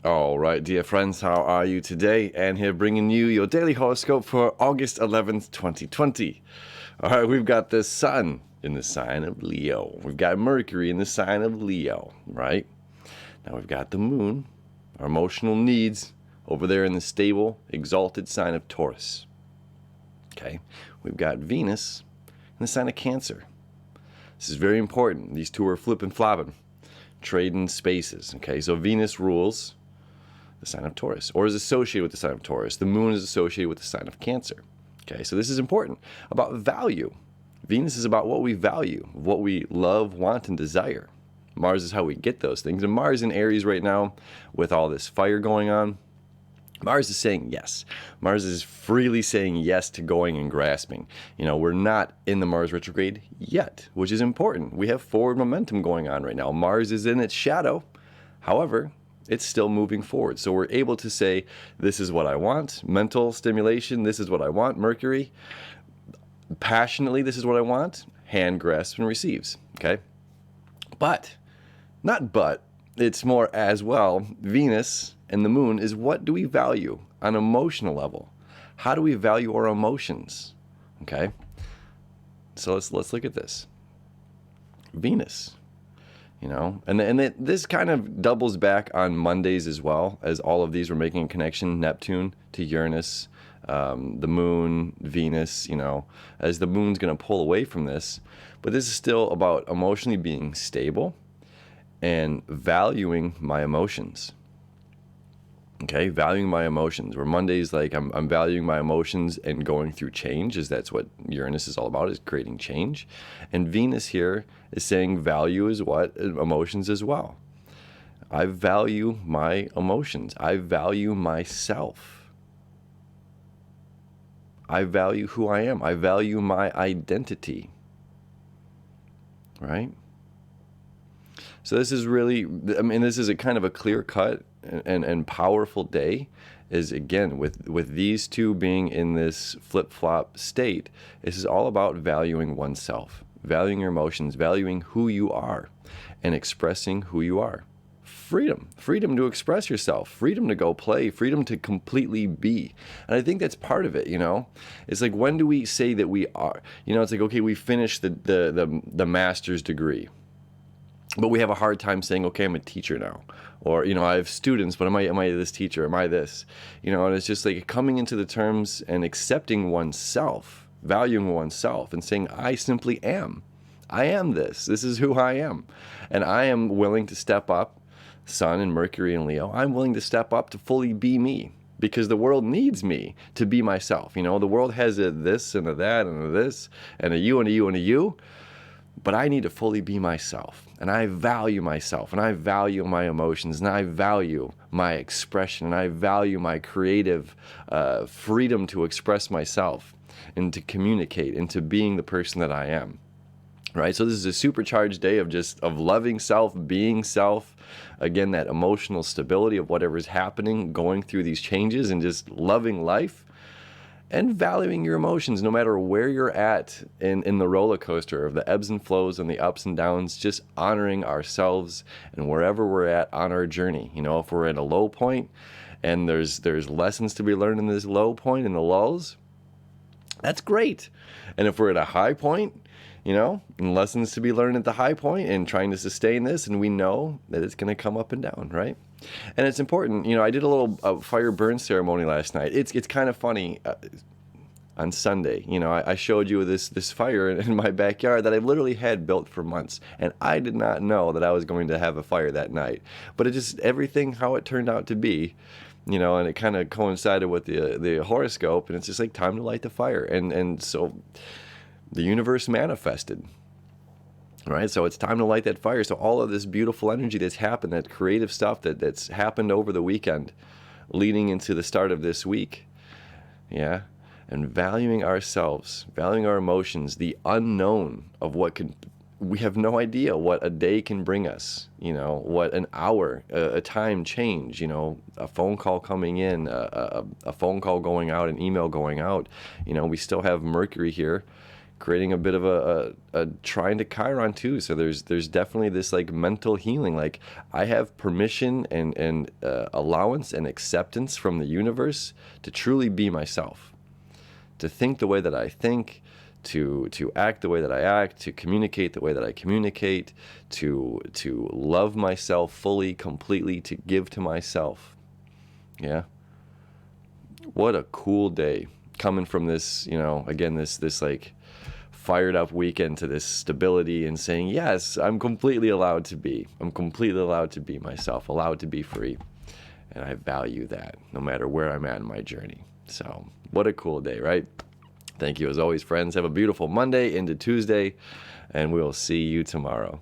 All right, dear friends, how are you today? And here bringing you your daily horoscope for August 11th, 2020. All right, we've got the sun in the sign of Leo. We've got Mercury in the sign of Leo, right? Now we've got the moon, our emotional needs, over there in the stable, exalted sign of Taurus. Okay, we've got Venus in the sign of Cancer. This is very important. These two are flipping flopping, trading spaces. Okay, so Venus rules the sign of Taurus, or is associated with the sign of Taurus. The moon is associated with the sign of Cancer. Okay, so this is important. About value. Venus is about what we value, what we love, want, and desire. Mars is how we get those things. And Mars in Aries right now, with all this fire going on, Mars is saying yes. Mars is freely saying yes to going and grasping. You know, we're not in the Mars retrograde yet, which is important. We have forward momentum going on right now. Mars is in its shadow. However, it's still moving forward. So we're able to say, this is what I want. Mental stimulation, this is what I want. Mercury, passionately, this is what I want. Hand grasps and receives, okay? It's more as well. Venus and the moon is, what do we value on an emotional level? How do we value our emotions? Okay? So let's look at this. Venus. You know, this kind of doubles back on Mondays as well, as all of these were making a connection, Neptune to Uranus, the moon, Venus, you know, as the moon's going to pull away from this. But this is still about emotionally being stable and valuing my emotions. Okay, valuing my emotions. Where Monday's like I'm valuing my emotions and going through change, as that's what Uranus is all about, is creating change. And Venus here is saying value is what? Emotions as well. I value my emotions. I value myself. I value who I am. I value my identity. Right? So this is really, this is a kind of a clear cut and powerful day, is again, with these two being in this flip-flop state, this is all about valuing oneself, valuing your emotions, valuing who you are, and expressing who you are. Freedom to express yourself, freedom to go play, freedom to completely be. And I think that's part of it, you know? It's like, when do we say that we are? You know, it's like, okay, we finished the master's degree, but we have a hard time saying, okay, I'm a teacher now. Or, you know, I have students, but am I this teacher? Am I this? You know, and it's just like coming into the terms and accepting oneself, valuing oneself, and saying, I simply am. I am this. This is who I am. And I am willing to step up, Sun and Mercury and Leo. I'm willing to step up to fully be me, because the world needs me to be myself. You know, the world has a this and a that and a this and a you and a you and a you. But I need to fully be myself, and I value myself, and I value my emotions, and I value my expression, and I value my creative freedom to express myself and to communicate into being the person that I am. Right? So this is a supercharged day of loving self, being self. Again, that emotional stability of whatever's happening, going through these changes, and just loving life. And valuing your emotions, no matter where you're at in the roller coaster of the ebbs and flows and the ups and downs, just honoring ourselves and wherever we're at on our journey. You know, if we're at a low point and there's lessons to be learned in this low point, in the lulls, that's great. And if we're at a high point, you know, and lessons to be learned at the high point and trying to sustain this, and we know that it's going to come up and down, right? And it's important, you know, I did a little fire burn ceremony last night. It's kind of funny. On Sunday, you know, I showed you this fire in my backyard that I literally had built for months, and I did not know that I was going to have a fire that night. But it just, everything how it turned out to be, you know, and it kind of coincided with the horoscope, and it's just like time to light the fire, and so the universe manifested. Right, so it's time to light that fire. So all of this beautiful energy that's happened, that creative stuff that's happened over the weekend, leading into the start of this week, yeah, and valuing ourselves, valuing our emotions, the unknown of what could, we have no idea what a day can bring us, you know, what an hour, a time change, you know, a phone call coming in, a phone call going out, an email going out, you know, we still have Mercury here, creating a bit of a trine to Chiron too. So there's definitely this like mental healing. Like I have permission and allowance and acceptance from the universe to truly be myself, to think the way that I think, to act the way that I act, to communicate the way that I communicate, to love myself fully, completely, to give to myself. Yeah. What a cool day coming from this, you know, again, this like fired up weekend to this stability and saying, yes, I'm completely allowed to be. I'm completely allowed to be myself, allowed to be free. And I value that no matter where I'm at in my journey. So what a cool day, right? Thank you as always, friends. Have a beautiful Monday into Tuesday, and we'll see you tomorrow.